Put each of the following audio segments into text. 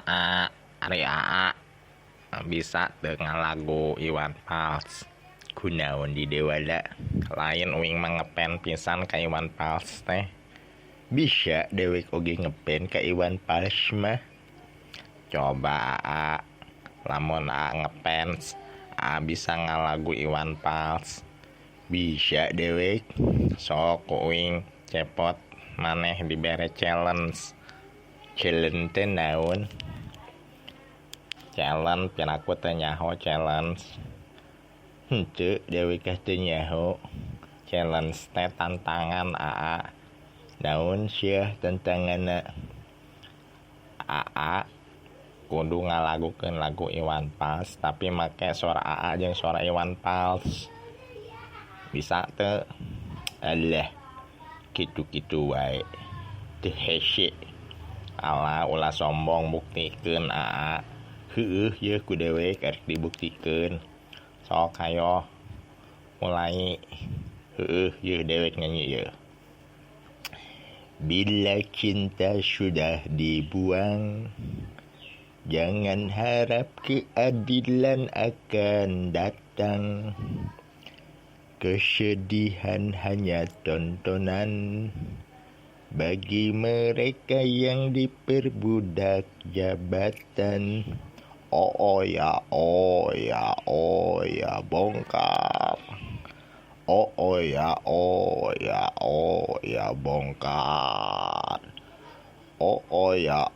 Aa, Ari Aa, bisa dengan lagu Iwan Fals. Kunaon di Dewala, lain uing mengepen pisan ka Iwan Fals teh. Bisa dewek oge ngepen ka Iwan Fals mah. Coba Aa, lamun Aa ngepens, Aa bisa ngalagu Iwan Fals. Bisa dewek, sok uing cepot maneh dibere challenge. Challenge teh naon? Challenge pinaku teh nyaho challenge. Henteu dewi kah teu nyaho. Challenge teh tantangan Aa. Naon sia tantanganna? Aa kudu ngalagukeun lagu Iwan Fals tapi make suara Aa jeung suara Iwan Fals. Bisa teu? Alah, kitu-kitu wae. Teu hese. Alah ulah sombong buktikeun Aa. Heueuh yeuh ku dewek arek dibuktikeun. Sok hayo mulai. Heueuh yeuh dewek nyanyi yeuh. Bila cinta sudah dibuang, jangan harap keadilan akan datang. Kesedihan hanya tontonan bagi mereka yang diperbudak jabatan. Oh ya bongkar. Oh ya bongkar. Oh ya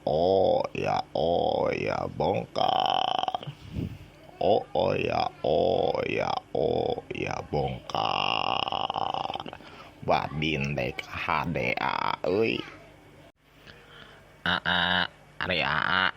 bongkar. Oh ya bongkar. Badin dek HDA euy. Aa, Ari Aa,